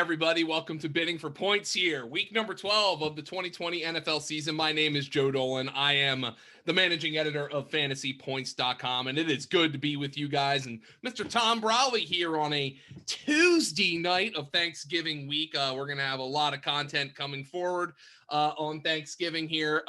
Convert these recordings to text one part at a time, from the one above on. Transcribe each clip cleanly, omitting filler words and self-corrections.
everybody. Welcome to Bidding for Points here. Week number 12 of the 2020 NFL season. My name is Joe Dolan. I am the managing editor of FantasyPoints.com, and it is good to be with you guys. And Mr. Tom Brawley here on a Tuesday night of Thanksgiving week. We're going to have a lot of content coming forward on Thanksgiving here,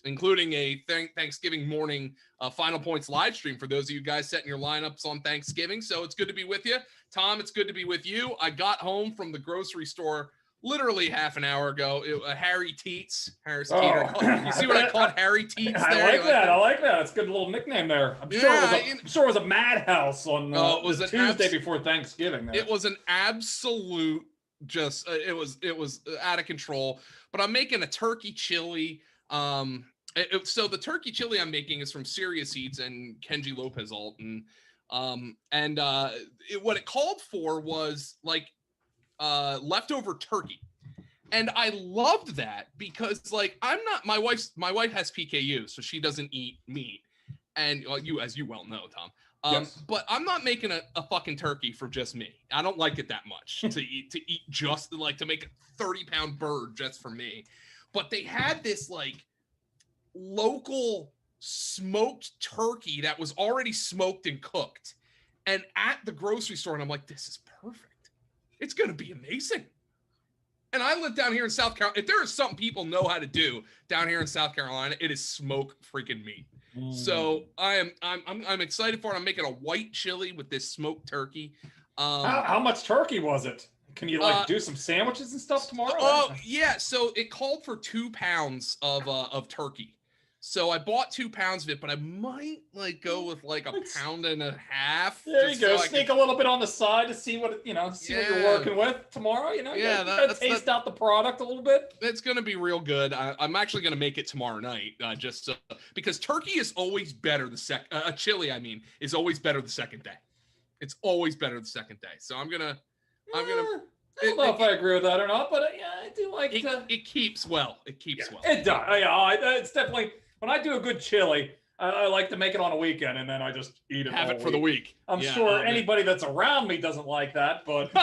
including a Thanksgiving morning Final Points live stream for those of you guys setting your lineups on Thanksgiving. So it's good to be with you. Tom, it's good to be with you. I got home from the grocery store literally half an hour ago. Harry Teets. Harris Teeter. You see what I called Harry Teets there? I like that. It's a good little nickname there. I'm sure it was a madhouse on the Tuesday before Thanksgiving. There. It was an absolute it was out of control. But I'm making a turkey chili. So the turkey chili I'm making is from Serious Eats and Kenji Lopez Alton. What it called for was like leftover turkey, and I loved that because like my wife has PKU, so she doesn't eat meat, and as you well know, Tom. Yes. But I'm not making a fucking turkey for just me. I don't like it that much to eat just like to make a 30-pound bird just for me. But they had this like local smoked turkey that was already smoked and cooked, and at the grocery store, and I'm like, this is perfect. It's going to be amazing. And I live down here in South Carolina. If there is something people know how to do down here in South Carolina, it is smoke freaking meat. So I'm excited for it. I'm making a white chili with this smoked turkey. How much turkey was it? Can you do some sandwiches and stuff tomorrow? Oh yeah. So it called for 2 pounds of turkey. So I bought 2 pounds of it, but I might go with like a pound and a half. There you go. Sneak a little bit on the side to see what what you're working with tomorrow. You gotta taste out the product a little bit. It's gonna be real good. I'm actually gonna make it tomorrow night, because turkey is always better a chili. I mean, is always better the second day. It's always better the second day. So I'm gonna. I don't know if I agree with that or not, but I do like it keeps well. It keeps well. It does. It's definitely. When I do a good chili, I like to make it on a weekend, and then I just eat it. Have it for the week. I'm sure anybody that's around me doesn't like that, but,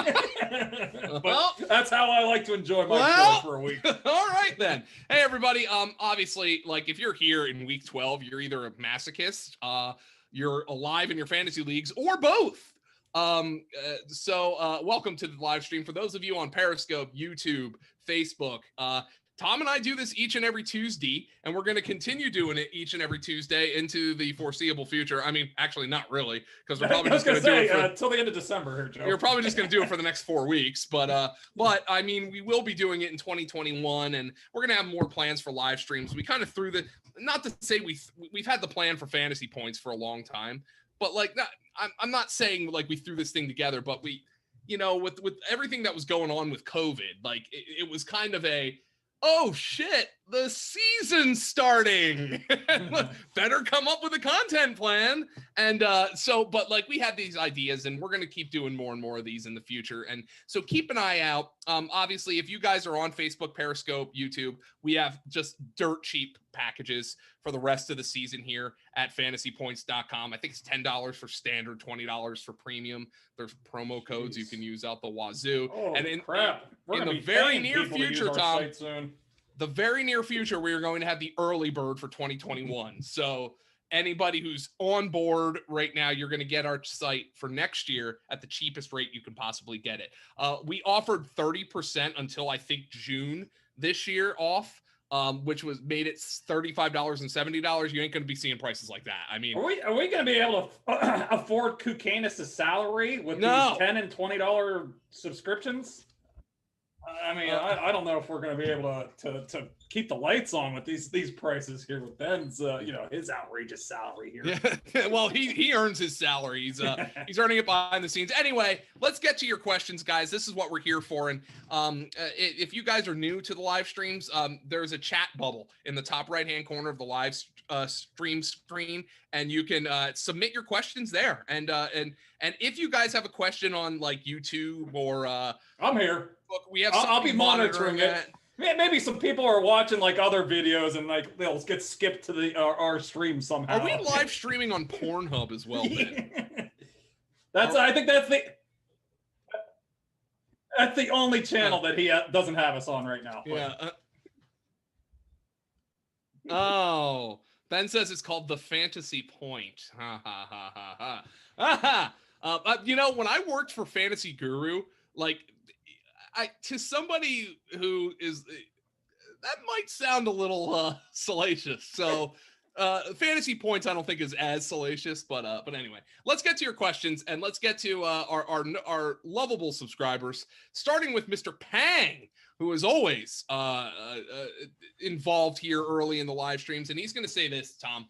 that's how I like to enjoy my chili for a week. All right, then. Hey, everybody. Obviously, like if you're here in week 12, you're either a masochist, you're alive in your fantasy leagues, or both. Welcome to the live stream. For those of you on Periscope, YouTube, Facebook, Tom and I do this each and every Tuesday, and we're going to continue doing it each and every Tuesday into the foreseeable future. I mean, actually, not really, because we're probably just going to do it until the end of December here, Joe. You're probably just going to do it for the next 4 weeks, but I mean, we will be doing it in 2021, and we're going to have more plans for live streams. We kind of threw not to say we've had the plan for fantasy points for a long time, but I'm not saying like we threw this thing together, but we, with everything that was going on with COVID, like it was kind of oh shit, the season's starting. Better come up with a content plan. And but we had these ideas, and we're going to keep doing more and more of these in the future. And so keep an eye out. Obviously, if you guys are on Facebook, Periscope, YouTube, we have just dirt cheap packages for the rest of the season here at fantasypoints.com. I think it's $10 for standard, $20 for premium. There's promo codes you can use out the wazoo. Oh, and in the very near future, Tom, the very near future, we are going to have the early bird for 2021. So anybody who's on board right now, you're going to get our site for next year at the cheapest rate you can possibly get it. We offered 30% until I think June this year off, which made it $35 and $70. You ain't going to be seeing prices like that. I mean, are we going to be able to afford Kukanis' salary with these $10 and $20 subscriptions? I mean, I don't know if we're going to be able to keep the lights on with these prices here with Ben's, his outrageous salary here. Yeah. Well, he earns his salary. He's earning it behind the scenes. Anyway, let's get to your questions, guys. This is what we're here for. And if you guys are new to the live streams, there's a chat bubble in the top right-hand corner of the live stream screen, and you can submit your questions there. And if you guys have a question on like YouTube or I'm here. We have. I'll be monitoring it. Maybe some people are watching like other videos and like they'll get skipped to our stream somehow. Are we live streaming on Pornhub as well, Ben? I think That's the only channel that he doesn't have us on right now. Yeah. Oh, Ben says it's called the Fantasy Point. Ha ha ha ha ha. Ha. You know, when I worked for Fantasy Guru, like, to somebody who is, that might sound a little salacious. So, Fantasy Points I don't think is as salacious, but anyway, let's get to your questions and let's get to our lovable subscribers, starting with Mr. Pang, who is always involved here early in the live streams, and he's going to say this, Tom.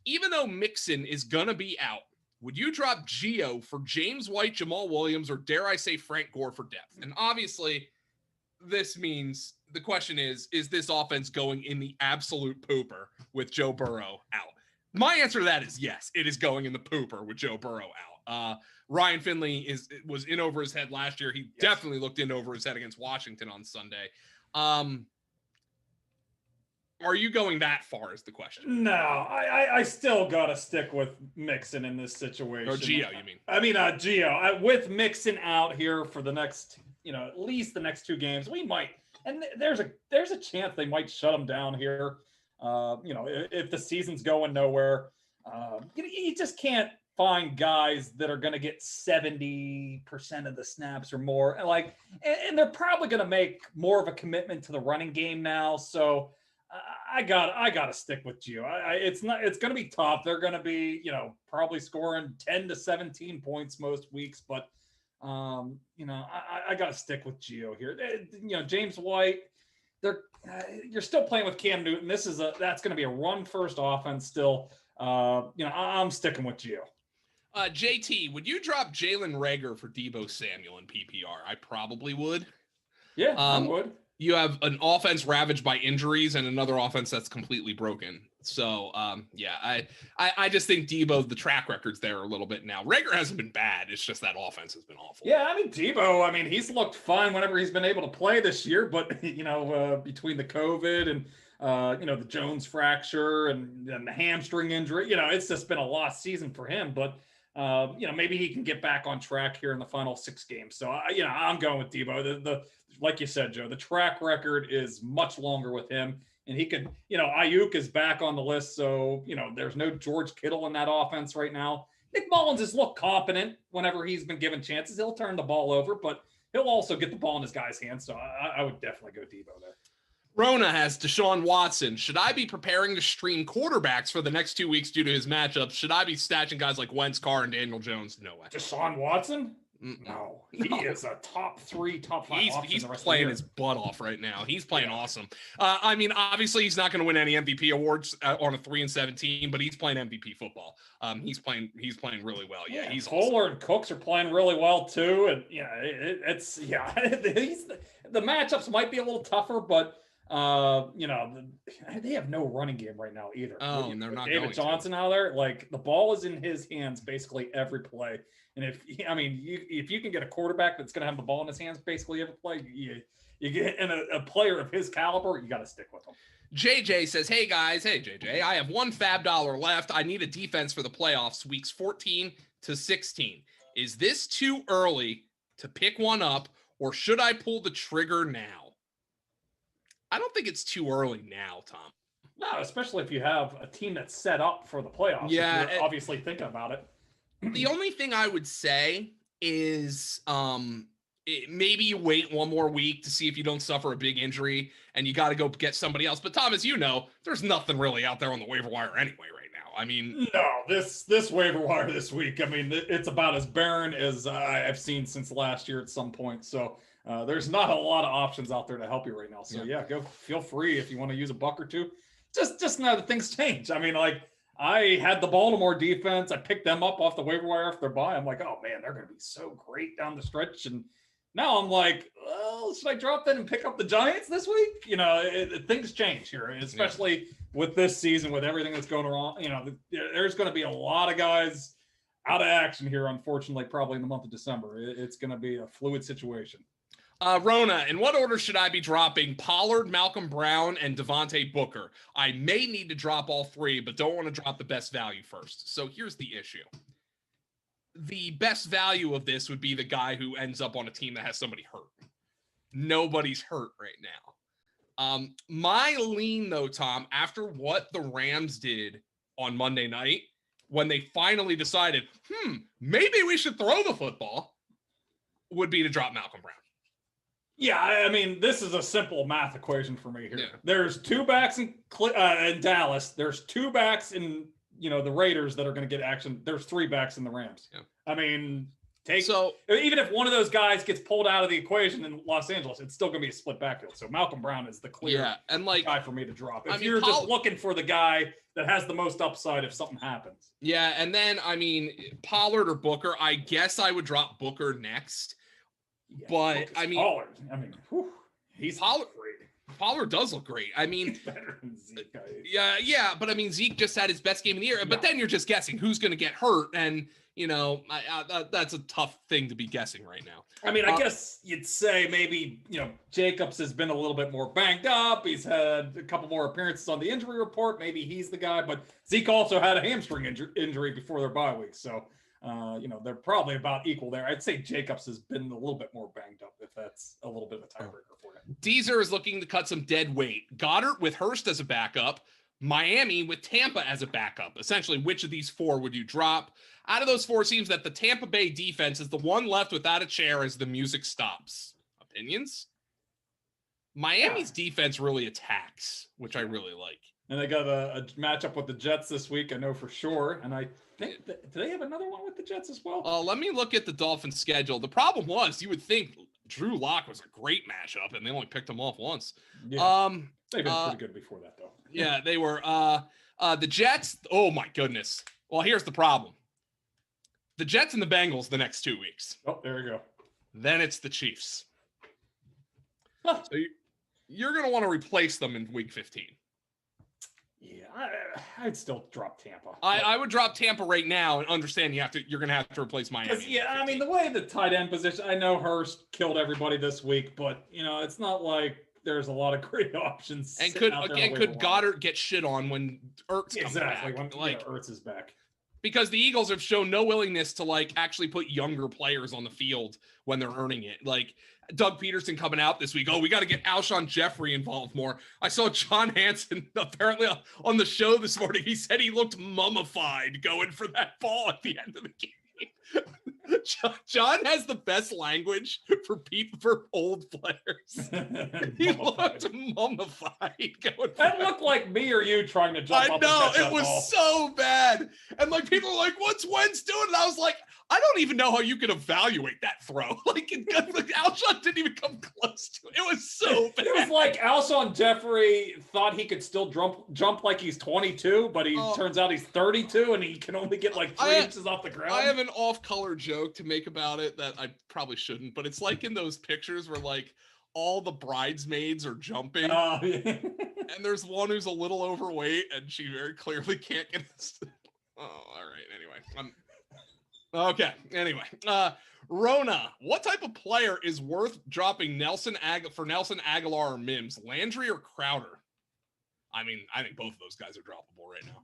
Even though Mixon is going to be out, would you drop Gio for James White, Jamal Williams, or dare I say Frank Gore for depth? And obviously, this means the question is this offense going in the absolute pooper with Joe Burrow out? My answer to that is yes, it is going in the pooper with Joe Burrow out. Ryan Finley was in over his head last year. He definitely looked in over his head against Washington on Sunday. Are you going that far is the question? No, I still got to stick with Mixon in this situation. Or Gio, you mean? I mean, Gio. With Mixon out here for the next, at least the next 2 games, we might. And there's a chance they might shut him down here. If the season's going nowhere, you just can't find guys that are going to get 70% of the snaps or more. And they're probably going to make more of a commitment to the running game now. So I got to stick with Gio. It's going to be tough. They're going to be, probably scoring 10 to 17 points most weeks, but I got to stick with Gio here. James White, you're still playing with Cam Newton. That's going to be a run first offense still. I'm sticking with Gio. JT, would you drop Jalen Reagor for Deebo Samuel in PPR? I probably would. Yeah, I would. You have an offense ravaged by injuries and another offense that's completely broken. So, I just think Deebo, the track record's there a little bit now. Reagor hasn't been bad. It's just that offense has been awful. Yeah, I mean, Deebo, he's looked fine whenever he's been able to play this year. But, between the COVID and, the Jones fracture and the hamstring injury, it's just been a lost season for him. But, maybe he can get back on track here in the final 6 games. So, I'm going with Deebo. Like you said, Joe, the track record is much longer with him. And he could, Ayuk is back on the list. So, there's no George Kittle in that offense right now. Nick Mullins has looked competent whenever he's been given chances. He'll turn the ball over, but he'll also get the ball in his guy's hands. So I would definitely go Deebo there. Rona has Deshaun Watson. Should I be preparing to stream quarterbacks for the next 2 weeks due to his matchups? Should I be stashing guys like Wentz, Carr, and Daniel Jones? No way. Deshaun Watson? No, he is a top 3, top 5. He's playing his butt off right now. He's playing awesome. Obviously he's not going to win any MVP awards on a 3-17, but he's playing MVP football. He's playing really well. Yeah, he's Fuller and Cooks are playing really well too. And the matchups might be a little tougher, but they have no running game right now either. Oh, and they're not David Johnson out there. The ball is in his hands basically every play. And if you can get a quarterback that's going to have the ball in his hands basically every play, you get in a player of his caliber, you got to stick with him. JJ says, hey guys, hey JJ, I have $1 fab left. I need a defense for the playoffs, weeks 14 to 16. Is this too early to pick one up, or should I pull the trigger now? I don't think it's too early now, Tom. No, especially if you have a team that's set up for the playoffs. Yeah, if you're obviously thinking about it. The only thing I would say is maybe you wait one more week to see if you don't suffer a big injury and you got to go get somebody else. But Tom, as you know, there's nothing really out there on the waiver wire anyway right now. No, this waiver wire this week, it's about as barren as I've seen since last year at some point. So there's not a lot of options out there to help you right now. So go feel free if you want to use a buck or two. Just know that things change. I had the Baltimore defense. I picked them up off the waiver wire after their bye. I'm like, oh man, they're going to be so great down the stretch. And now I'm like, well, should I drop that and pick up the Giants this week? Things change here, especially with this season, with everything that's going on. There's going to be a lot of guys out of action here, unfortunately, probably in the month of December. It's going to be a fluid situation. Rona, in what order should I be dropping Pollard, Malcolm Brown, and Devontae Booker? I may need to drop all 3, but don't want to drop the best value first. So here's the issue. The best value of this would be the guy who ends up on a team that has somebody hurt. nobody's hurt right now. My lean though, Tom, after what the Rams did on Monday night, when they finally decided, maybe we should throw the football, would be to drop Malcolm Brown. Yeah, I mean, this is a simple math equation for me here. Yeah. There's 2 backs in Dallas. There's 2 backs in the Raiders that are going to get action. There's 3 backs in the Rams. Yeah. I mean, even if one of those guys gets pulled out of the equation in Los Angeles, it's still going to be a split backfield. So Malcolm Brown is the clear guy for me to drop. If you're just looking for the guy that has the most upside if something happens. Yeah, and then, I mean, Pollard or Booker, I guess I would drop Booker next. Yeah, but, Booker's I mean... Pollard, he's great. Pollard does look great. I mean... He's better than Zeke. Yeah, but, I mean, Zeke just had his best game of the year. But then you're just guessing who's going to get hurt, and... that's a tough thing to be guessing right now. I mean, I guess you'd say maybe, Jacobs has been a little bit more banged up. He's had a couple more appearances on the injury report. Maybe he's the guy. But Zeke also had a hamstring injury before their bye week. So, they're probably about equal there. I'd say Jacobs has been a little bit more banged up, if that's a little bit of a tiebreaker for you. Deezer is looking to cut some dead weight. Goddard with Hurst as a backup. Miami with Tampa as a backup. Essentially, which of these 4 would you drop? Out of those 4, seems that the Tampa Bay defense is the one left without a chair as the music stops. Opinions? Miami's defense really attacks, which I really like. And they got a matchup with the Jets this week, I know for sure. And I think, do they have another one with the Jets as well? Let me look at the Dolphins' schedule. The problem was, you would think Drew Lock was a great matchup, and they only picked him off once. Yeah. They've been pretty good before that, though. Yeah, they were. The Jets, oh my goodness. Well, here's the problem. The Jets and the Bengals the next 2 weeks. Oh, there you go. Then it's the Chiefs. So you're going to want to replace them in week 15. Yeah, I'd still drop Tampa. I would drop Tampa right now and understand you're going to have to replace Miami. Yeah, I mean, the way the tight end position, I know Hurst killed everybody this week, but, it's not like there's a lot of great options. And could Goddard get shit on when Ertz comes back? When Ertz is back. Because the Eagles have shown no willingness to actually put younger players on the field when they're earning it. Like Doug Peterson coming out this week. Oh, we got to get Alshon Jeffrey involved more. I saw John Hanson apparently on the show this morning. He said he looked mummified going for that ball at the end of the game. John has the best language for old players. He looked mummified. That looked like me or you trying to jump up. I know, and catch it was so bad. And people are like, what's Wentz doing? And I was like, I don't even know how you can evaluate that throw. Alshon didn't even come close to it. It was so bad. It was like Alshon Jeffrey thought he could still jump like he's 22, but he turns out he's 32 and he can only get 3 inches off the ground. I have an off-color joke to make about it that I probably shouldn't, but it's like in those pictures where all the bridesmaids are jumping. Yeah. And there's one who's a little overweight and she very clearly can't get this. Oh, all right. Anyway, okay. Anyway, Rona, what type of player is worth dropping for Nelson Aguilar or Mims, Landry or Crowder? I mean, I think both of those guys are droppable right now.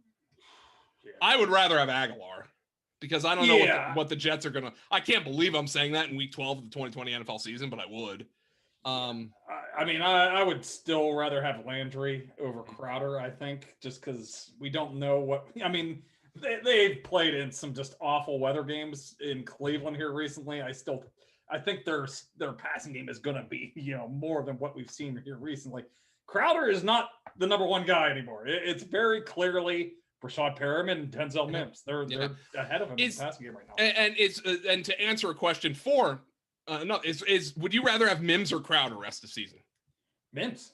Yeah. I would rather have Aguilar because I don't know what the Jets are going to. I can't believe I'm saying that in week 12 of the 2020 NFL season, but I would. I mean, I would still rather have Landry over Crowder, I think, just because we don't know what. I mean, they've played in some just awful weather games in Cleveland here recently. I think their passing game is going to be, more than what we've seen here recently. Crowder is not the number 1 guy anymore. It's very clearly Brashad Perriman and Denzel Mims. They're ahead of him in the passing game right now. And to answer a question 4, would you rather have Mims or Crowder rest of the season? Mims.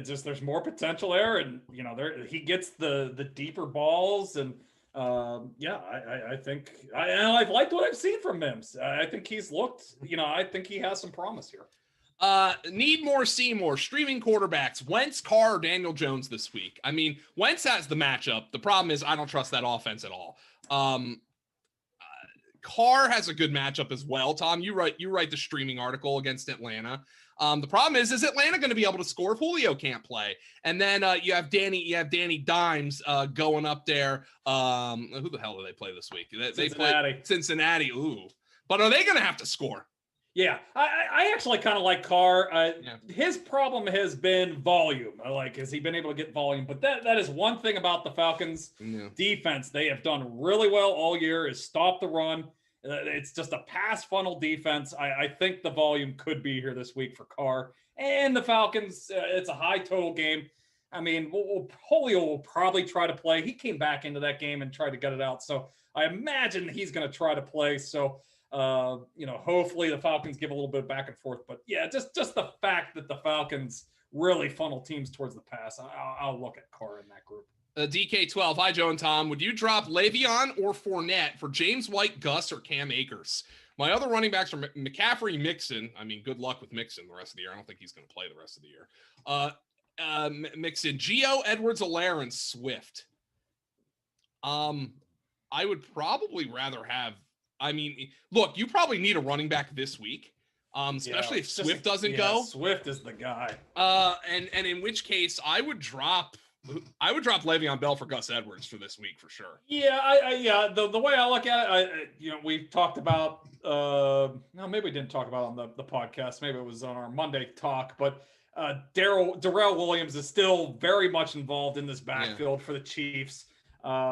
Just there's more potential there, and he gets the deeper balls, and I think I've liked what I've seen from Mims. I think he's looked. I think he has some promise here. Need more Seymour streaming quarterbacks, Wentz, Carr, or Daniel Jones this week. I mean, Wentz has the matchup. The problem is I don't trust that offense at all. Carr has a good matchup as well. Tom, you write the streaming article against Atlanta. The problem is Atlanta going to be able to score if Julio can't play? And then you have Danny Dimes going up there. Who the hell do they play this week? They play Cincinnati. Ooh, but are they going to have to score? Yeah, I actually kind of like Carr. Yeah. His problem has been volume. Like, has he been able to get volume? But that is one thing about the Falcons Yeah. defense. They have done really well all year is stop the run. It's just a pass funnel defense. I think the volume could be here this week for Carr and the Falcons. It's a high total game. I mean, Julio will probably try to play. He came back into that game and tried to gut it out. So I imagine he's going to try to play. So hopefully the Falcons give a little bit back and forth. But yeah, just the fact that the Falcons really funnel teams towards the pass, I'll look at Carr in that group. DK12, hi Joe and Tom. Would you drop Le'Veon or Fournette for James White, Gus, or Cam Akers? My other running backs are McCaffrey, Mixon. I mean, good luck with Mixon the rest of the year. I don't think he's going to play the rest of the year. Mixon, Gio, Edwards-Helaire, and Swift. I would probably rather have. I mean, look, you probably need a running back this week, especially if Swift doesn't go. Swift is the guy. And in which case, I would drop Le'Veon Bell for Gus Edwards for this week for sure. Yeah, the way I look at it, we've talked about. No, maybe we didn't talk about it on the podcast. Maybe it was on our Monday talk, but Darrell Williams is still very much involved in this backfield for the Chiefs.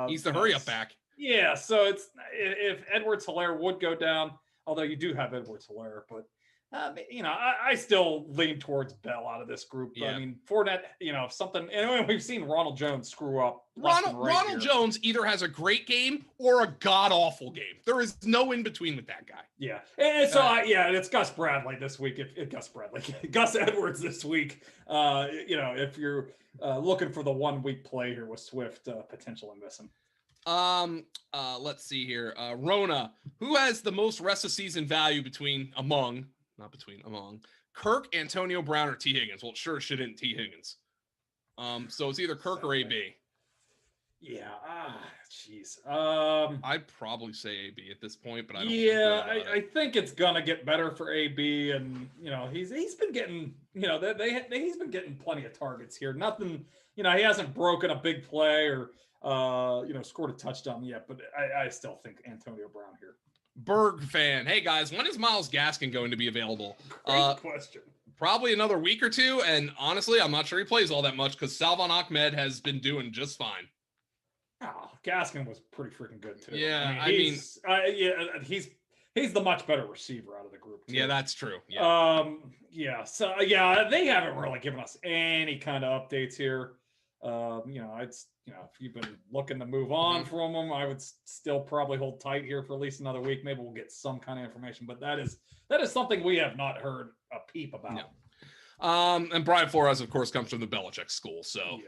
He's the hurry up back. Yeah, so it's if Edwards-Helaire would go down, although you do have Edwards-Helaire, but I still lean towards Bell out of this group. Yeah. I mean, Fournette, if something, and we've seen Ronald Jones screw up. Ronald Jones either has a great game or a god awful game. There is no in between with that guy. Yeah, and so it's Gus Bradley this week. If Gus Edwards this week. If you're looking for the 1 week play here with Swift, potentially missing. Let's see here. Rona, who has the most rest of season value among Kirk, Antonio Brown, or T. Higgins? Well, it sure shouldn't T. Higgins. So it's either Kirk or AB. Yeah. Jeez. I'd probably say AB at this point, but I don't. Yeah, I think it's gonna get better for AB, and he's been getting he's been getting plenty of targets here. Nothing, he hasn't broken a big play or scored a touchdown yet, but I still think Antonio Brown here. Berg fan. Hey guys, when is Myles Gaskin going to be available? Great question. Probably another week or two. And honestly, I'm not sure he plays all that much because Salvon Ahmed has been doing just fine. Oh, Gaskin was pretty freaking good too. Yeah, he's the much better receiver out of the group too. Yeah, that's true. Yeah. So they haven't really given us any kind of updates here. If you've been looking to move on from them, I would still probably hold tight here for at least another week. Maybe we'll get some kind of information, but that is something we have not heard a peep about. No. And Brian Flores, of course, comes from the Belichick school. So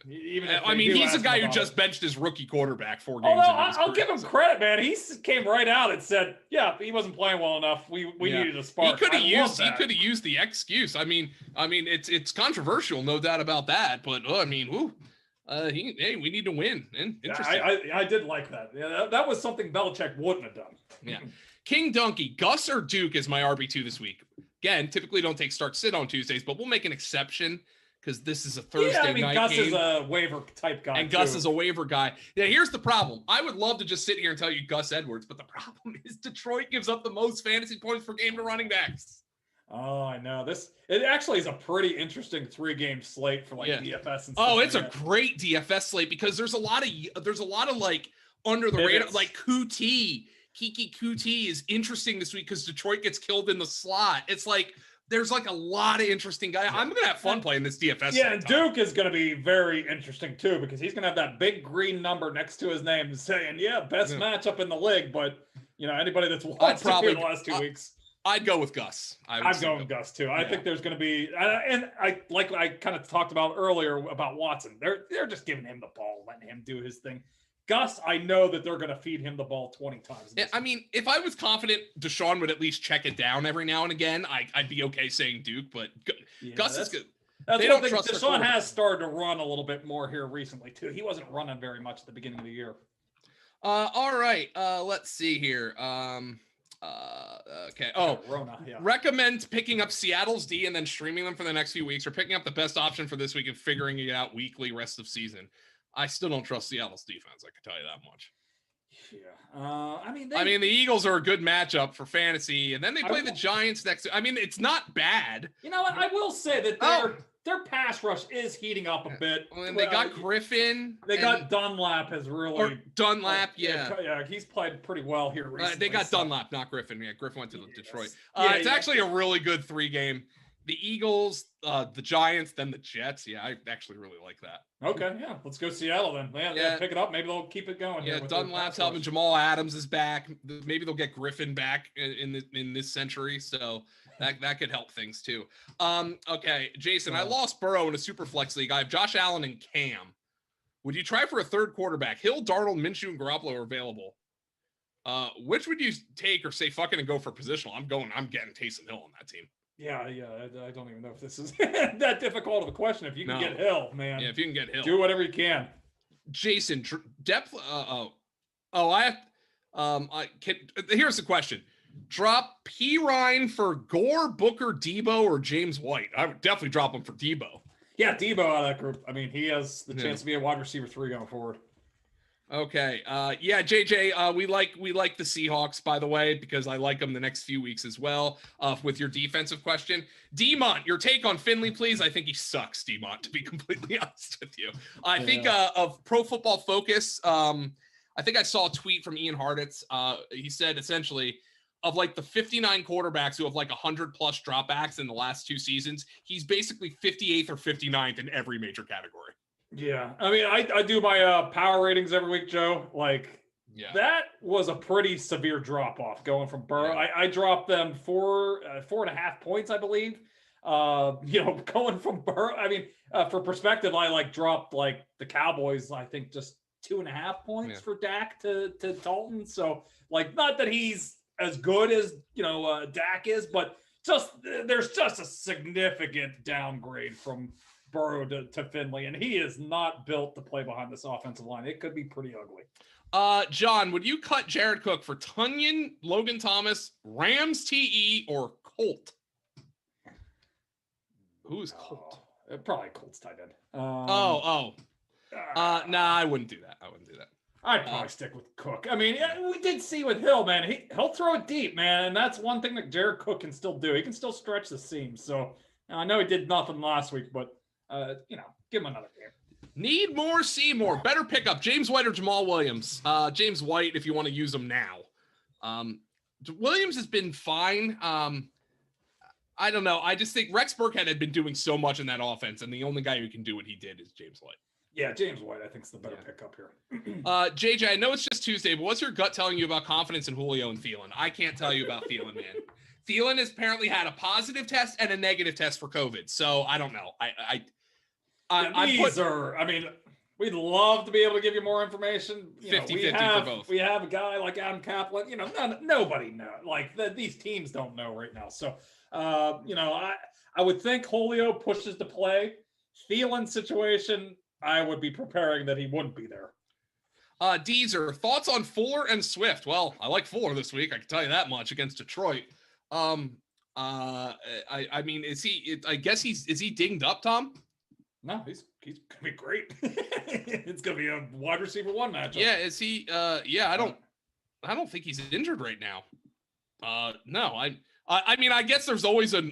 even he's a guy who just benched his rookie quarterback 4 games. I'll give him credit, man. He came right out and said, "Yeah, he wasn't playing well enough. We needed a spark." He could have used the excuse. I mean, it's controversial, no doubt about that. But we need to win. Interesting. I did like that. Yeah, that was something Belichick wouldn't have done. Yeah. King Donkey, Gus or Duke is my RB2 this week. Again, typically don't take start sit on Tuesdays, but we'll make an exception because this is a Thursday night Gus game. Is a waiver type guy. And Gus is a waiver guy. Yeah, here's the problem. I would love to just sit here and tell you Gus Edwards, but the problem is Detroit gives up the most fantasy points per game to running backs. Oh, I know. It actually is a pretty interesting 3-game slate for DFS and stuff. Oh, it's a great DFS slate because there's a lot of like under the radar, like Kiki Kuti is interesting this week because Detroit gets killed in the slot. It's like there's like a lot of interesting guys. I'm gonna have fun playing this DFS. Yeah, and Duke is gonna be very interesting too because he's gonna have that big green number next to his name saying, best matchup in the league. But anybody that's watched the last 2 weeks. I'd go with Gus. I'm going with Gus too. I think there's going to be, and I kind of talked about earlier about Watson. They're just giving him the ball, letting him do his thing. Gus, I know that they're going to feed him the ball 20 times. I mean, if I was confident Deshaun would at least check it down every now and again, I'd be okay saying Duke. But Gus is good. They don't trust Deshaun has started to run a little bit more here recently too. He wasn't running very much at the beginning of the year. All right. Let's see here. Okay. Rona, recommend picking up Seattle's D and then streaming them for the next few weeks, or picking up the best option for this week and figuring it out weekly rest of season. I still don't trust Seattle's defense. I can tell you that much. Yeah. I mean, the Eagles are a good matchup for fantasy, and then they play the Giants next. I mean, it's not bad. You know what? I will say that their pass rush is heating up a bit. Well, they got Griffin. They got Dunlap has really Dunlap, yeah, he's played pretty well here recently. They got Dunlap, not Griffin. Yeah, Griffin went to Detroit. It's actually a really good 3-game. The Eagles, the Giants, then the Jets. Yeah, I actually really like that. Okay, yeah, let's go Seattle then. Yeah, pick it up. Maybe they'll keep it going. Yeah, Dunlap's helping. Jamal Adams is back. Maybe they'll get Griffin back in this century. So that could help things too. Okay, Jason, I lost Burrow in a super flex league. I have Josh Allen and Cam. Would you try for a third quarterback? Hill, Darnold, Minshew, and Garoppolo are available. Which would you take or say fucking and go for positional? I'm getting Taysom Hill on that team. Yeah. I don't even know if this is that difficult of a question. If you can get Hill, man. Yeah, if you can get Hill, do whatever you can. Jason, depth. Here's the question: drop Pirine for Gore, Booker, Debo, or James White? I would definitely drop him for Debo. Yeah, Debo out of that group. I mean, he has the chance to be a wide receiver 3 going forward. Okay. Yeah, JJ, we like the Seahawks, by the way, because I like them the next few weeks as well. With your defensive question, Demont, your take on Finley, please. I think he sucks, Demont, to be completely honest with you. I think of Pro Football Focus. I think I saw a tweet from Ian Hartitz. He said essentially of like the 59 quarterbacks who have like 100+ dropbacks in the last 2 seasons, he's basically 58th or 59th in every major category. Yeah, I mean, I do my power ratings every week, Joe. Like, that was a pretty severe drop off going from Burrow. Yeah. I dropped them 4.5 points, I believe. Going from Burrow. I mean, for perspective, I dropped the Cowboys. I think just 2.5 points for Dak to Dalton. So not that he's as good as Dak is, but there's just a significant downgrade from Burrow to Finley, and he is not built to play behind this offensive line. It could be pretty ugly. John, would you cut Jared Cook for Tunyon, Logan Thomas, Rams TE, or Colt? Who's Colt? Probably Colt's tight end. Nah, I wouldn't do that. I'd probably stick with Cook. I mean, we did see with Hill, man. He'll throw it deep, man, and that's one thing that Jared Cook can still do. He can still stretch the seam. So I know he did nothing last week, but give him another game. Need more, see more. Better pickup. James White or Jamal Williams? James White, if you want to use him now. Williams has been fine. I don't know. I just think Rex Burkhead had been doing so much in that offense, and the only guy who can do what he did is James White. Yeah, James White, I think, is the better pickup here. JJ, I know it's just Tuesday, but what's your gut telling you about confidence in Julio and Thielen? I can't tell you about Thielen, man. Thielen has apparently had a positive test and a negative test for COVID. So I don't know. We'd love to be able to give you more information. 50-50 for both. We have a guy like Adam Kaplan. Nobody knows. These teams don't know right now. So, I would think Julio pushes to play. Thielen situation, I would be preparing that he wouldn't be there. Deezer, thoughts on Fuller and Swift? Well, I like Fuller this week. I can tell you that much against Detroit. I mean, is he dinged up, Tom? No, he's gonna be great. It's gonna be a wide receiver 1 matchup. Yeah, is he? I don't think he's injured right now. No, I mean, I guess there's always a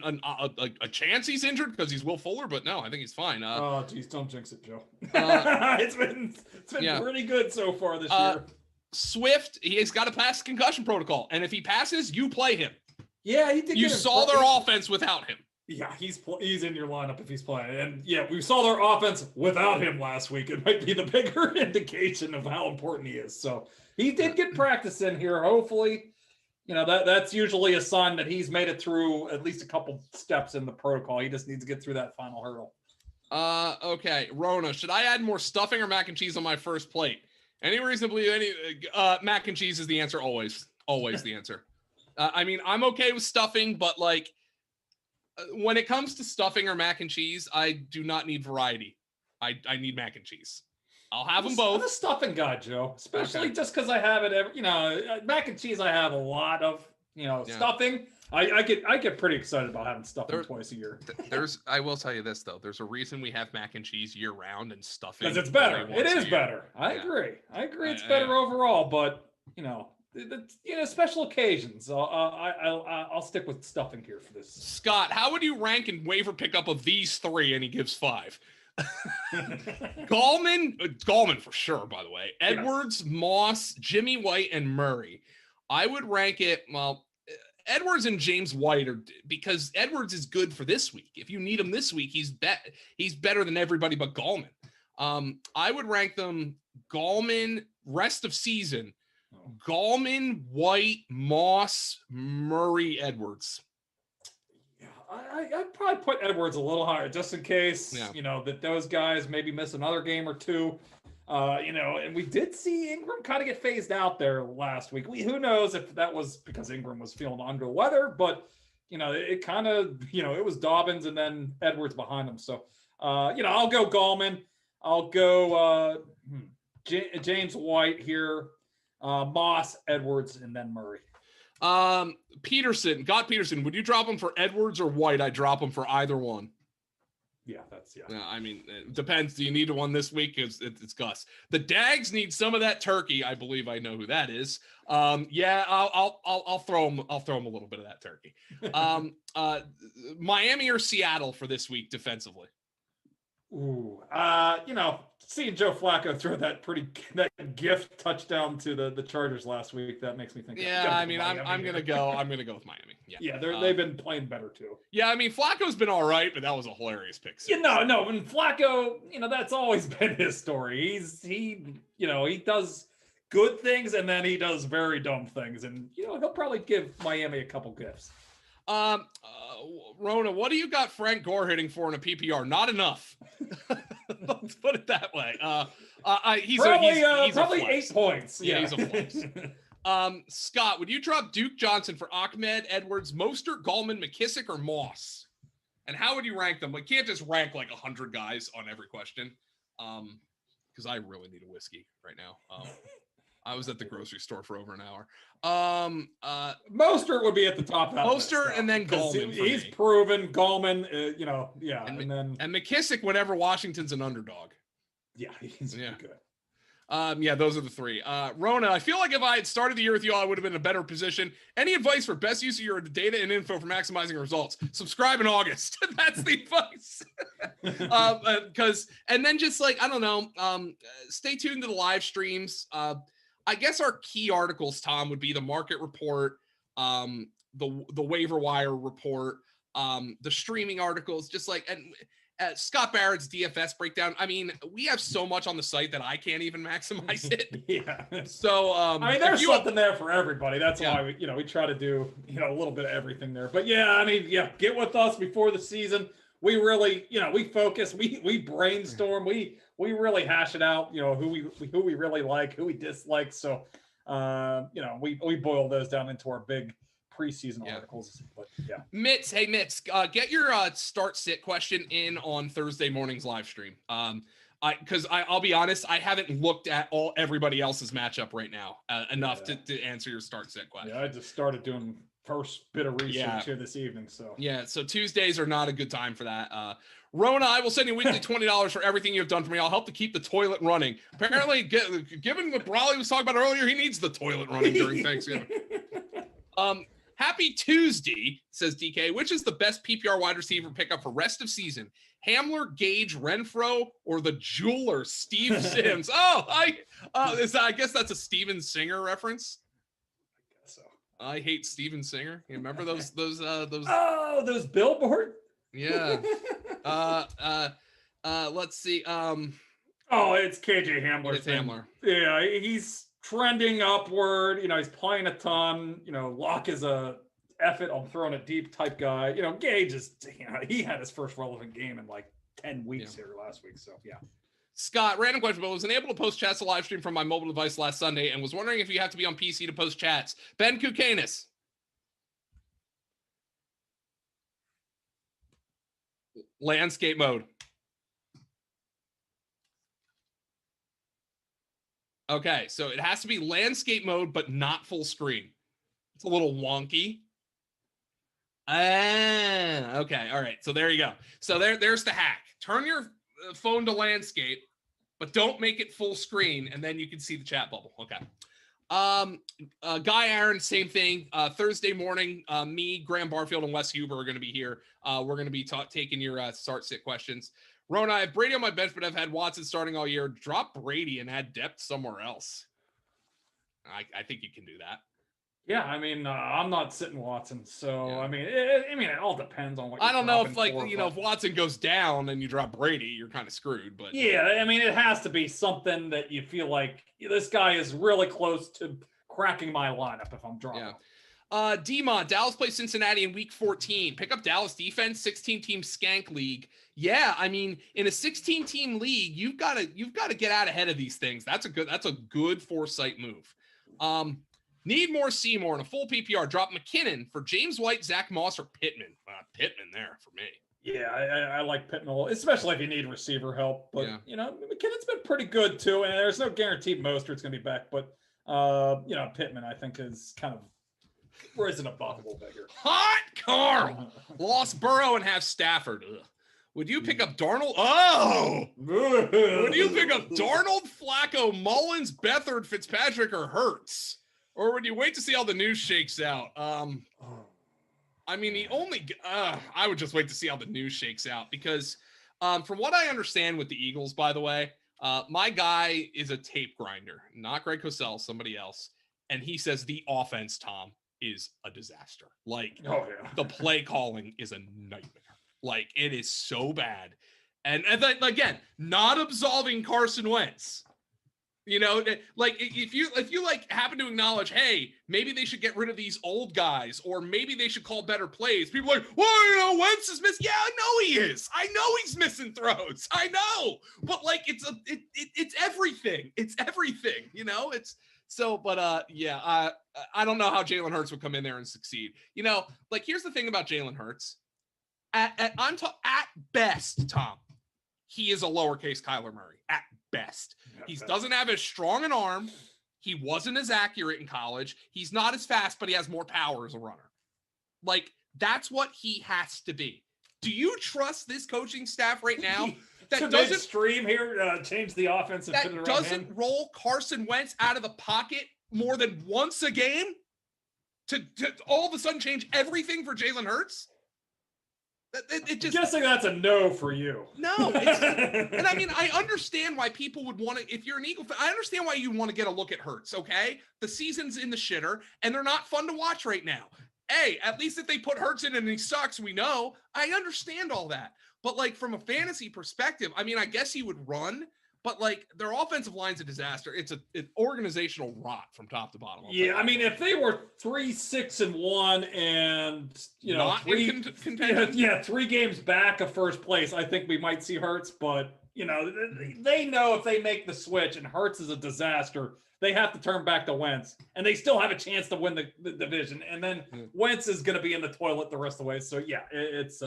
chance he's injured because he's Will Fuller, but no, I think he's fine. Oh, geez, don't jinx it, Joe. It's been pretty good so far this year. Swift, he's got to pass the concussion protocol, and if he passes, you play him. Yeah, he did. You saw their offense without him. Yeah, he's in your lineup if he's playing, and yeah, we saw their offense without him last week. It might be the bigger indication of how important he is. So he did get practice in here. Hopefully, that's usually a sign that he's made it through at least a couple steps in the protocol. He just needs to get through that final hurdle. Okay, Rona, should I add more stuffing or mac and cheese on my first plate? Any reason to believe mac and cheese is the answer always. Always the answer. I mean, I'm okay with stuffing, but when it comes to stuffing or mac and cheese, I do not need variety. I need mac and cheese. I'll have them both. I'm a stuffing guy, Joe, especially just because I have it mac and cheese, I have a lot of, stuffing. I get pretty excited about having stuffing twice a year. I will tell you this though. There's a reason we have mac and cheese year round and stuffing. Because it's better. It is better. I agree. It's better overall, but special occasions. I'll stick with stuffing here for this. Scott, how would you rank in waiver pickup of these three? And he gives 5. Gallman for sure, by the way. Edwards, yes. Moss, Jimmy White, and Murray. I would rank it, well, Edwards and James White are, because Edwards is good for this week. If you need him this week, he's better than everybody but Gallman. I would rank them Gallman rest of season. Gallman, White, Moss, Murray, Edwards. I'd probably put Edwards a little higher just in case, that those guys maybe miss another game or two. And we did see Ingram kind of get phased out there last week. Who knows if that was because Ingram was feeling under the weather, but, it kind of, it was Dobbins and then Edwards behind him. So, I'll go Gallman. I'll go James White here, Moss, Edwards, and then Murray. Peterson, would you drop him for Edwards or White? I drop him for either one. Yeah. I mean, it depends. Do you need one this week? It's Gus. The Dags need some of that turkey. I believe I know who that is. I'll throw him. I'll throw him a little bit of that turkey. Miami or Seattle for this week defensively? Ooh, seeing Joe Flacco throw that gift touchdown to the Chargers last week, that makes me think. Yeah, I mean, I'm gonna go with Miami. Yeah, they've been playing better too. Yeah, I mean, Flacco's been all right, but that was a hilarious pick. No, and Flacco, that's always been his story. He does good things and then he does very dumb things, and he'll probably give Miami a couple gifts. Rona, what do you got Frank Gore hitting for in a PPR? Not enough. Let's put it that way. He's probably 8 points. Yeah, he's a flex. Scott, would you drop Duke Johnson for Ahmed, Edwards, Mostert, Gallman, McKissick, or Moss? And how would you rank them? We can't just rank like 100 guys on every question. Because I really need a whiskey right now. I was at the grocery store for over an hour. Mostert would be at the top. Mostert and then Gallman. He's proven. Gallman, and McKissick whenever Washington's an underdog. Yeah, he's good. Those are the three. Rona, I feel like if I had started the year with you all, I would have been in a better position. Any advice for best use of your data and info for maximizing results? Subscribe in August. That's the advice. And then just like, I don't know, stay tuned to the live streams. I guess our key articles, Tom, would be the market report, the waiver wire report, the streaming articles, just like, and Scott Barrett's DFS breakdown. I mean, we have so much on the site that I can't even maximize it. Yeah. So, I mean, there's something there for everybody. That's why we try to do, a little bit of everything there. But get with us before the season. We really, we focus, we brainstorm, we really hash it out, who we really like, who we dislike. So, we boil those down into our big preseason articles. But Mitz, hey Mitz, get your start sit question in on Thursday morning's live stream. Because I'll be honest, I haven't looked at everybody else's matchup right now enough to answer your start sit question. Yeah, I just started doing first bit of research here this evening. So Tuesdays are not a good time for that. Rona, I will send you weekly $20 for everything you've done for me. I'll help to keep the toilet running. Apparently, given what Brawley was talking about earlier, he needs the toilet running during Thanksgiving. Happy Tuesday, says DK. Which is the best PPR wide receiver pickup for rest of season? Hamler, Gage, Renfro, or the jeweler, Steve Sims? I guess that's a Steven Singer reference. I hate Steven Singer. You remember those? Those billboard. Yeah. Let's see. It's KJ Hamler. It's Hamler. Yeah, he's trending upward. He's playing a ton. Locke is a F it, I'm throwing it deep type guy. Gage is, he had his first relevant game in like 10 weeks here last week. So yeah. Scott, random question, but was unable to post chats to live stream from my mobile device last Sunday and was wondering if you have to be on PC to post chats. Ben Kukanis. Landscape mode. Okay, so it has to be landscape mode, but not full screen. It's a little wonky. Okay. All right. So there you go. So there's the hack. Turn your phone to landscape, but don't make it full screen, and then you can see the chat bubble. Okay. Guy Aaron, same thing. Thursday morning, me, Graham Barfield, and Wes Huber are going to be here. We're going to be taking your start sit questions. Rona, I have Brady on my bench, but I've had Watson starting all year. Drop Brady and add depth somewhere else. I think you can do that. Yeah, I mean, I'm not sitting Watson, so yeah. I mean, it all depends on what. I don't know if if Watson goes down and you drop Brady, you're kind of screwed. But yeah, I mean, it has to be something that you feel like this guy is really close to cracking my lineup if I'm dropping. Yeah. D-Mod, Dallas plays Cincinnati in week 14. Pick up Dallas defense, 16-team skank league. Yeah, I mean, in a 16-team league, you've got to get out ahead of these things. That's a good foresight move. Need more Seymour in a full PPR. Drop McKinnon for James White, Zach Moss, or Pittman. Pittman there for me. Yeah, I like Pittman, especially if you need receiver help. But, McKinnon's been pretty good, too. And there's no guarantee Mostert's going to be back. But, Pittman, I think, is kind of risen above a little bigger. Hot Carl! Lost Burrow and have Stafford. Ugh. Would you pick up Darnold? Oh! Would you pick up Darnold, Flacco, Mullins, Beathard, Fitzpatrick, or Hurts? Or would you wait to see how the news shakes out? I mean, I would just wait to see how the news shakes out because from what I understand with the Eagles, by the way, my guy is a tape grinder, not Greg Cosell, somebody else. And he says the offense, Tom, is a disaster. Like, the play calling is a nightmare. Like, it is so bad. And then, again, not absolving Carson Wentz. You know, like if you like happen to acknowledge, hey, maybe they should get rid of these old guys, or maybe they should call better plays. People are like, well, Wentz is missing. Yeah, I know he is. I know he's missing throws. I know, but like it's everything. It's everything. You know, it's so. But I don't know how Jalen Hurts would come in there and succeed. You know, like here's the thing about Jalen Hurts. At best, Tom, he is a lowercase Kyler Murray. At best. He doesn't have as strong an arm. He wasn't as accurate in college. He's not as fast, but he has more power as a runner. Like, that's what he has to be. Do you trust this coaching staff right now that doesn't stream here change the offense and that doesn't roll Carson Wentz out of the pocket more than once a game to all of a sudden change everything for Jalen Hurts? It just, I'm guessing that's a no for you. No. And I mean, I understand why people would want to, if you're an Eagle fan, I understand why you want to get a look at Hurts, okay? The season's in the shitter, and they're not fun to watch right now. Hey, at least if they put Hurts in and he sucks, we know. I understand all that. But, like, from a fantasy perspective, I mean, I guess he would run, but, like, their offensive line's a disaster. It's an organizational rot from top to bottom. Yeah, I mean, if they were 3-6-1 and, not contention. 3 games back of first place, I think we might see Hurts. But, they know if they make the switch and Hurts is a disaster, they have to turn back to Wentz. And they still have a chance to win the division. And then Wentz is going to be in the toilet the rest of the way. So, yeah, it's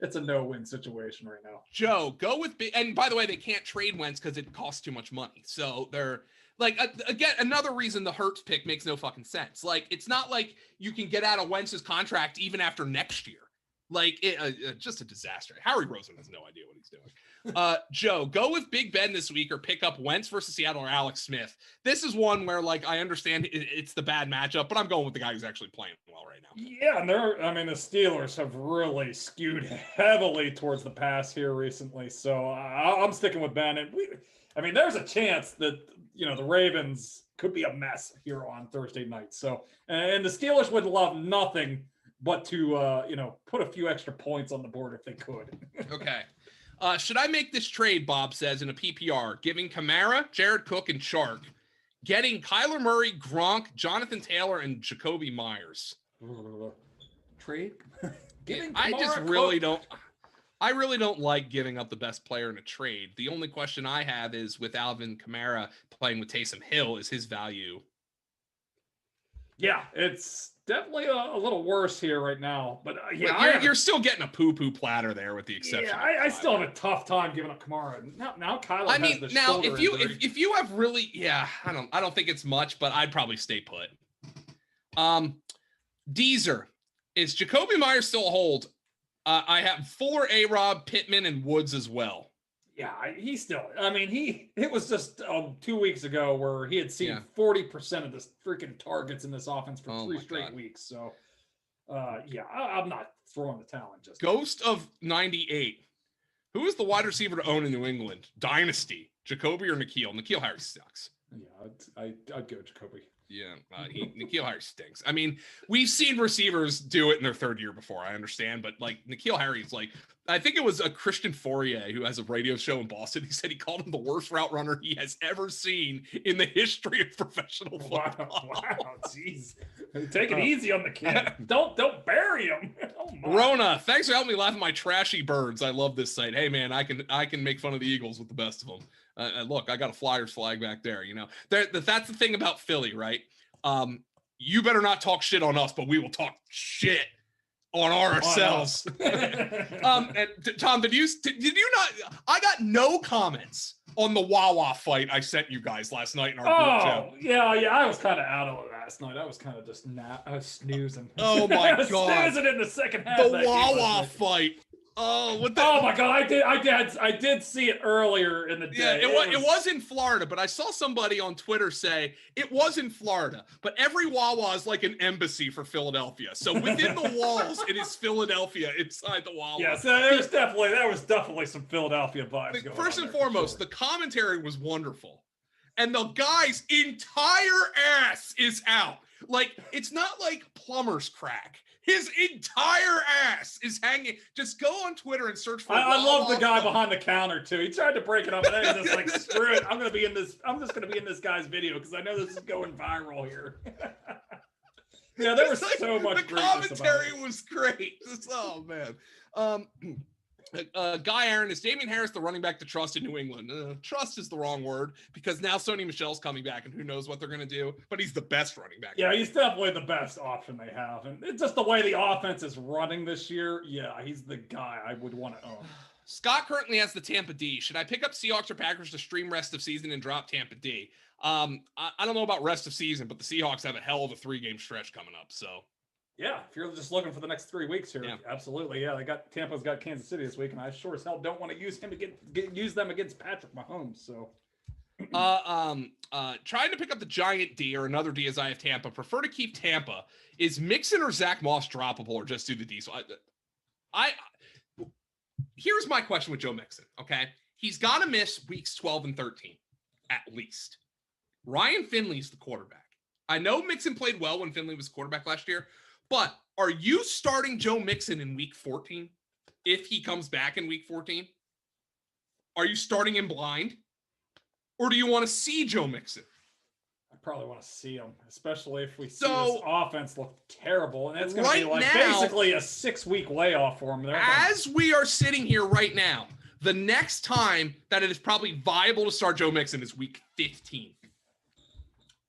it's a no-win situation right now. Joe, go with and by the way, they can't trade Wentz because it costs too much money. So they're like, again, another reason the Hurts pick makes no fucking sense. Like, it's not like you can get out of Wentz's contract even after next year. Like, just a disaster. Howie Roseman has no idea what he's doing. Joe, go with Big Ben this week or pick up Wentz versus Seattle or Alex Smith. This is one where, like, I understand it's the bad matchup, but I'm going with the guy who's actually playing well right now. Yeah, and the Steelers have really skewed heavily towards the pass here recently, so I'm sticking with Ben. And there's a chance that, the Ravens could be a mess here on Thursday night. So, and the Steelers would love nothing but to, put a few extra points on the board if they could. Okay. Should I make this trade, Bob says, in a PPR, giving Kamara, Jared Cook, and Chark, getting Kyler Murray, Gronk, Jonathan Taylor, and Jacoby Myers? Trade? I really don't like giving up the best player in a trade. The only question I have is with Alvin Kamara playing with Taysom Hill, is his value? Yeah, it's definitely a little worse here right now. But you're still getting a poo-poo platter there with the exception. Yeah, I still have a tough time giving up Kamara. Now Kyler has the shoulder injury. if you have really, I don't think it's much, but I'd probably stay put. Deezer, Is Jacoby Myers still a hold? I have Fuller, A-Rob, Pittman, and Woods as well. Yeah, he still. I mean, it was just 2 weeks ago where he had seen 40% of the freaking targets in this offense for 3 straight weeks. So, yeah, I'm not throwing the towel in just. Ghost of 98. Who is the wide receiver to own in New England? Dynasty. Jacoby or N'Keal? N'Keal Harry sucks. Yeah, I'd go Jacoby. Yeah, N'Keal Harry stinks. I mean, we've seen receivers do it in their 3rd year before, I understand, but like N'Keal Harry's like, I think it was a Christian Fourier who has a radio show in Boston. He said he called him the worst route runner he has ever seen in the history of professional football. Wow, jeez. Take it easy on the kid. Don't bury him. Oh, Rona, thanks for helping me laugh at my trashy birds. I love this site. Hey man, I can make fun of the Eagles with the best of them. Look, I got a Flyers flag back there. You know, that's the thing about Philly, right? You better not talk shit on us, but we will talk shit on ourselves. And Tom, did you not? I got no comments on the Wawa fight I sent you guys last night in our group chat. Yeah, I was kind of out of it last night. I was kind of just I was snoozing. Oh my god, snoozing in the second half. The Wawa fight. Oh, what the? Oh my god, I did see it earlier in the day. Yeah, it was in Florida, but I saw somebody on Twitter say it was in Florida, but every Wawa is like an embassy for Philadelphia. So within the walls, it is Philadelphia inside the Wawa. Yeah, so there was definitely some Philadelphia vibes going on. First and foremost, the commentary was wonderful, and the guy's entire ass is out. Like, it's not like plumber's crack. His entire ass is hanging. Just go on Twitter and search for. I love the guy behind the counter too. He tried to break it up, and then he's just like, "Screw it! I'm just gonna be in this guy's video because I know this is going viral here." Yeah, there was so much. The commentary was great. Oh man. Guy Aaron, is Damian Harris the running back to trust in New England? Trust is the wrong word because now Sony Michel's coming back and who knows what they're going to do, but he's the best running back. Yeah, he's definitely the best option they have. And it's just the way the offense is running this year. Yeah, he's the guy I would want to own. Scott currently has the Tampa D. Should I pick up Seahawks or Packers to stream rest of season and drop Tampa D? I don't know about rest of season, but the Seahawks have a hell of a 3-game stretch coming up. So. Yeah, if you're just looking for the next 3 weeks here, absolutely. Yeah, Tampa's got Kansas City this week, and I sure as hell don't want to use them against Patrick Mahomes. So, trying to pick up the Giant D or another D as I have Tampa. Prefer to keep Tampa. Is Mixon or Zach Moss droppable or just do the D? So here's my question with Joe Mixon. Okay, he's got to miss weeks 12 and 13 at least. Ryan Finley's the quarterback. I know Mixon played well when Finley was quarterback last year. But are you starting Joe Mixon in week 14 if he comes back in week 14? Are you starting him blind? Or do you want to see Joe Mixon? I probably want to see him, especially if we see this offense look terrible. And it's going to be like basically a 6-week layoff for him. As we are sitting here right now, the next time that it is probably viable to start Joe Mixon is week 15.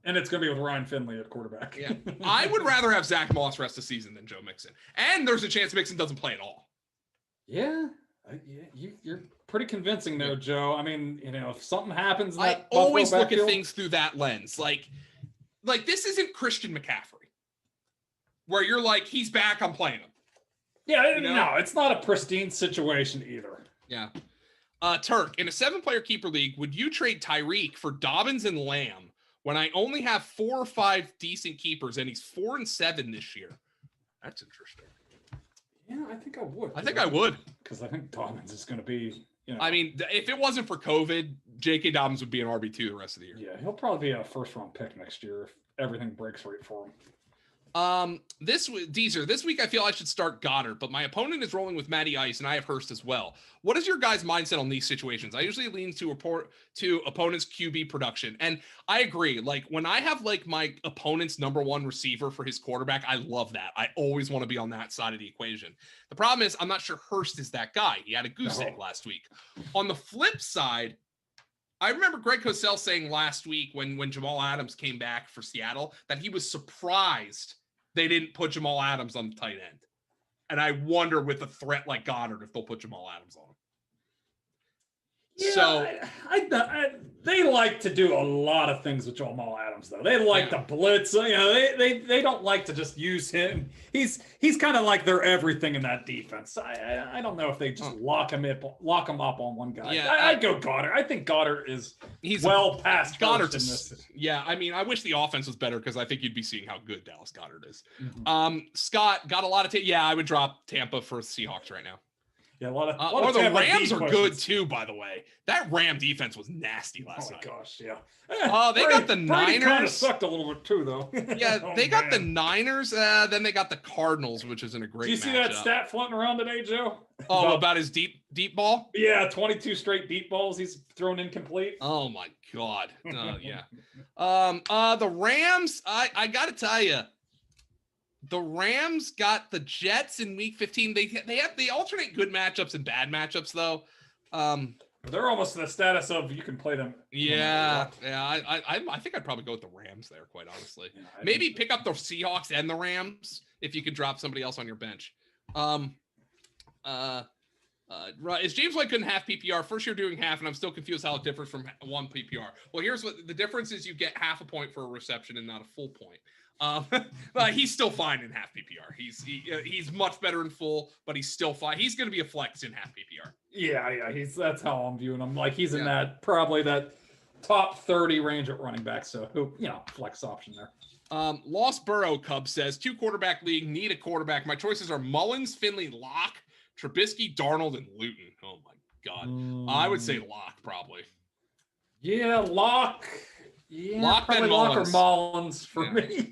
And it's going to be with Ryan Finley at quarterback. Yeah, I would rather have Zach Moss rest the season than Joe Mixon. And there's a chance Mixon doesn't play at all. Yeah, you're pretty convincing there, Joe. I mean, if something happens, I always look at things through that lens. Like this isn't Christian McCaffrey, where you're like, he's back, I'm playing him. Yeah, no, it's not a pristine situation either. Yeah. Turk, in a 7-player keeper league, would you trade Tyreek for Dobbins and Lamb when I only have 4 or 5 decent keepers and he's 4 and 7 this year? That's interesting. Yeah, I think I would. I would. Because I think Dobbins is going to be, I mean, if it wasn't for COVID, J.K. Dobbins would be an RB2 the rest of the year. Yeah, he'll probably be a first-round pick next year if everything breaks right for him. This week I feel I should start Goddard, but my opponent is rolling with Matty Ice and I have Hurst as well. What is your guys' mindset on these situations? I usually lean to opponent's QB production, and I agree. Like when I have like my opponent's number 1 receiver for his quarterback, I love that. I always want to be on that side of the equation. The problem is I'm not sure Hurst is that guy. He had a goose egg last week. On the flip side, I remember Greg Cosell saying last week when Jamal Adams came back for Seattle that he was surprised they didn't put Jamal Adams on the tight end. And I wonder with a threat like Goddard if they'll put Jamal Adams on him. Yeah, They like to do a lot of things with Jamal Adams, though. They like to blitz. You know, they don't like to just use him. He's kind of like their everything in that defense. I don't know if they just lock him up on one guy. Yeah, I'd go Goddard. I think Goddard he's well past Goddard. Yeah, I mean, I wish the offense was better because I think you'd be seeing how good Dallas Goddard is. Mm-hmm. Scott got a lot of yeah, I would drop Tampa for Seahawks right now. Yeah, a lot of or the Tampa Rams are questions. good too, by the way. That Ram defense was nasty last night. Oh my gosh, yeah. Oh, they got the Niners. Kind of sucked a little bit too, though. Yeah, they got the Niners. Then they got the Cardinals, which isn't a great. Did you see that stat floating around today, Joe? Oh, about his deep ball? Yeah, 22 straight deep balls he's thrown incomplete. Oh my God. Yeah. The Rams. I got to tell you. The Rams got the Jets in Week 15. They alternate good matchups and bad matchups though. They're almost in the status of you can play them. Yeah. I think I'd probably go with the Rams there, quite honestly. Yeah, maybe pick up the Seahawks and the Rams if you could drop somebody else on your bench. Is James White good in half PPR? First year doing half, and I'm still confused how it differs from one PPR. Well, here's what the difference is: you get half a point for a reception and not a full point. But he's still fine in half PPR. He's much better in full, but he's still fine. He's going to be a flex in half PPR. Yeah. That's how I'm viewing him. Like he's in that probably that top 30 range at running back. So flex option there. Lost Burrow Cub says 2 quarterback league, need a quarterback. My choices are Mullins, Finley, Locke, Trubisky, Darnold, and Luton. Oh my God. I would say Locke probably. Yeah, Locke. Yeah, Locke or Mullins for me.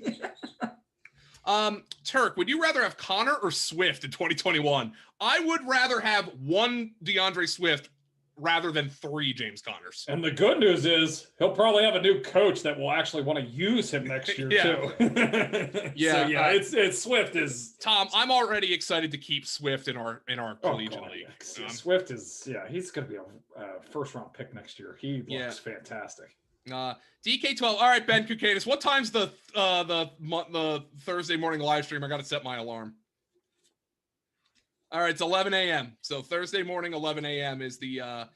Turk, would you rather have Connor or Swift in 2021? I would rather have 1 DeAndre Swift rather than 3 James Connors. And the good news is he'll probably have a new coach that will actually want to use him next year too. It's Swift is Tom. I'm already excited to keep Swift in our collegiate league. Swift is he's going to be a first round pick next year. He looks fantastic. DK12. All right, Ben Kukanis. What time's the Thursday morning live stream? I got to set my alarm. All right, it's 11 a.m. So Thursday morning, 11 a.m. is the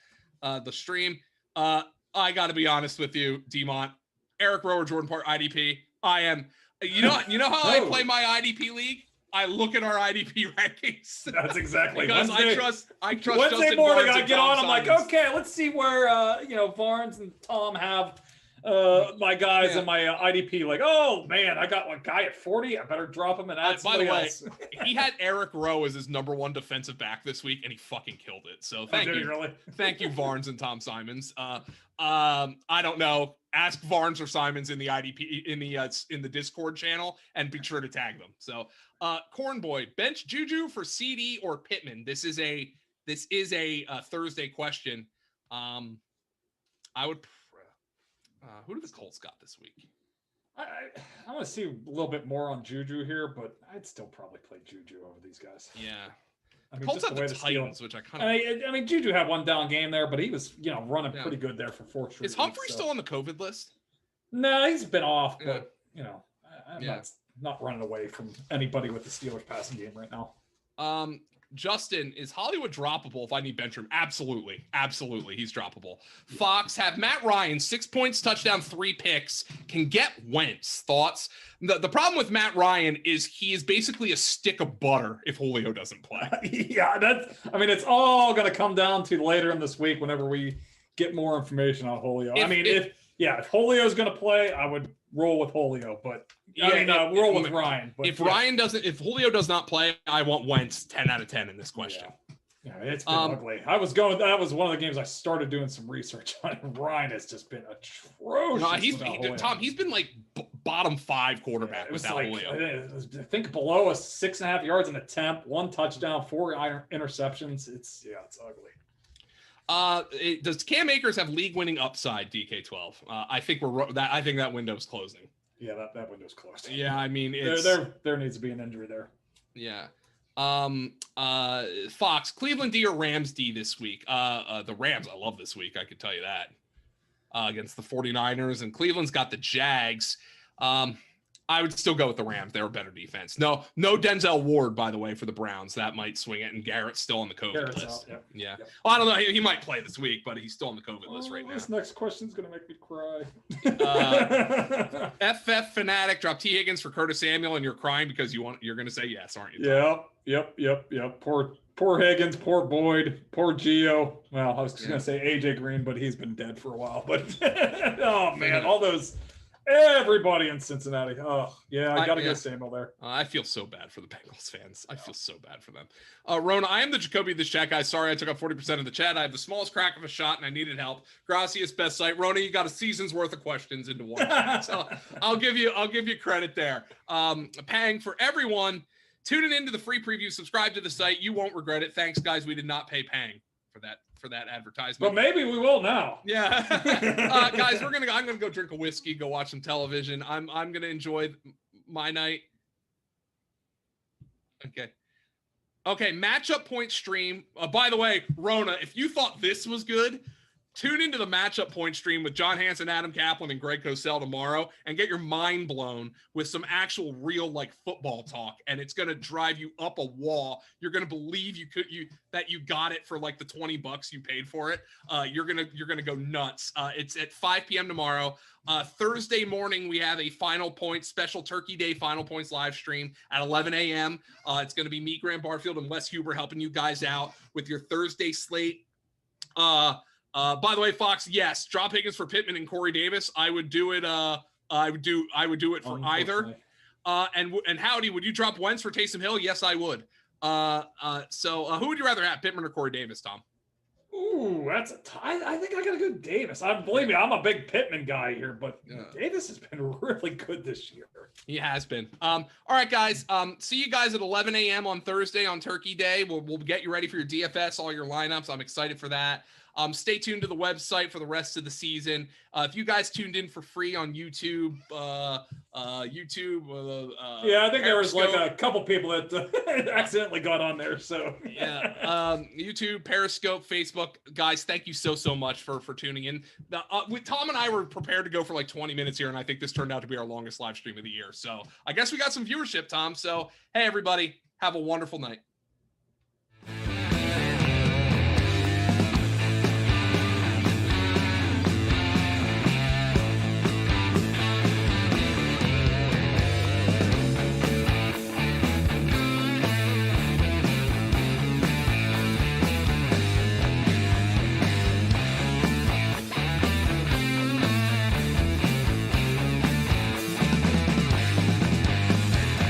stream. I got to be honest with you, Demont. Eric Rowe or Jordan Park IDP. I am. You know how I play my IDP league? I look at our IDP rankings. That's exactly because Wednesday, I trust Wednesday Justin morning. Barnes I get on. I'm Simons. like, okay, let's see where Barnes and Tom have my guys in my IDP. Like, oh man, I got one guy at 40. I better drop him and add somebody else. He had Eric Rowe as his number 1 defensive back this week, and he fucking killed it. So thank you, really? Thank you, Barnes and Tom Simons. I don't know. Ask Barnes or Simons in the IDP in the Discord channel, and be sure to tag them. So, Cornboy, bench Juju for CD or Pittman? This is a Thursday question. I would. Who do the Colts got this week? I want to see a little bit more on Juju here, but I'd still probably play Juju over these guys. Yeah. I mean, Colts have the Titans, which I kind of. I mean, Juju had one down game there, but he was, running pretty good there for 4 straight. Is Humphrey still on the COVID list? No, he's been off, but I'm not running away from anybody with the Steelers passing game right now. Justin, is Hollywood droppable if I need bench room? Absolutely. He's droppable. Fox, have Matt Ryan, 6 points, touchdown, 3 picks, can get Wentz. Thoughts? The problem with Matt Ryan is he is basically a stick of butter if Julio doesn't play. It's all going to come down to later in this week whenever we get more information on Julio. If Julio's going to play, I would roll with Julio, but roll with Ryan. But if Julio does not play, I want Wentz 10 out of 10 in this question. Yeah, it's been ugly. That was one of the games I started doing some research on. Ryan has just been atrocious. He's been like bottom 5 quarterback without Julio. I think below 6.5 yards an attempt, 1 touchdown, 4 interceptions. It's ugly. Does Cam Akers have league-winning upside? DK12. I think that window's closing. Yeah, that window's closed. Yeah, I mean, there needs to be an injury there. Yeah. Fox, Cleveland D or Rams D this week? The Rams, I love this week. I could tell you that. Against the 49ers, and Cleveland's got the Jags. I would still go with the Rams. They're a better defense. No Denzel Ward, by the way, for the Browns. That might swing it. And Garrett's still on the COVID list. Out, yeah. Well, I don't know. He might play this week, but he's still on the COVID list right now. This next question's going to make me cry. FF Fanatic dropped T. Higgins for Curtis Samuel, and you're crying because you're going to say yes, aren't you? Yep. Poor Higgins, poor Boyd, poor Gio. Well, I was going to say AJ Green, but he's been dead for a while. But oh man, all those. Everybody in Cincinnati. Oh, yeah, I got to go Samuel there. I feel so bad for the Bengals fans. I feel so bad for them. Rona, I am the Jacoby of this chat, guys. Sorry, I took up 40% of the chat. I have the smallest crack of a shot, and I needed help. Gracias, best site. Rona, you got a season's worth of questions into one. So I'll give you credit there. Pang for everyone. Tuning into the free preview. Subscribe to the site. You won't regret it. Thanks, guys. We did not pay Pang for that advertisement. But maybe we will now. Yeah. Guys, I'm gonna go drink a whiskey, go watch some television. I'm gonna enjoy my night. Okay, matchup point stream. By the way, Rona, if you thought this was good, tune into the matchup point stream with John Hansen, Adam Kaplan, and Greg Cosell tomorrow and get your mind blown with some actual real like football talk. And it's going to drive you up a wall. You're going to believe that you got it for like the $20 you paid for it. You're going to go nuts. It's at 5 p.m. tomorrow. Thursday morning, we have a Final Points special Turkey Day Final Points live stream at 11 a.m. It's going to be me, Grant Barfield, and Wes Huber helping you guys out with your Thursday slate. By the way, Fox, yes, drop Higgins for Pittman and Corey Davis. I would do it. I would do it for either. And Howdy, would you drop Wentz for Taysom Hill? Yes, I would. So who would you rather have, Pittman or Corey Davis, Tom? Ooh, that's a tie. I think I gotta go Davis. Believe me, I'm a big Pittman guy here, but Davis has been really good this year. He has been. All right, guys. See you guys at 11 a.m. on Thursday on Turkey Day. We'll get you ready for your DFS, all your lineups. I'm excited for that. Stay tuned to the website for the rest of the season. If you guys tuned in for free on YouTube, I think there was like a couple people that accidentally got on there. So YouTube, Periscope, Facebook, guys, thank you so much for tuning in. Tom and I were prepared to go for like 20 minutes here, and I think this turned out to be our longest live stream of the year. So I guess we got some viewership, Tom. So hey, everybody, have a wonderful night.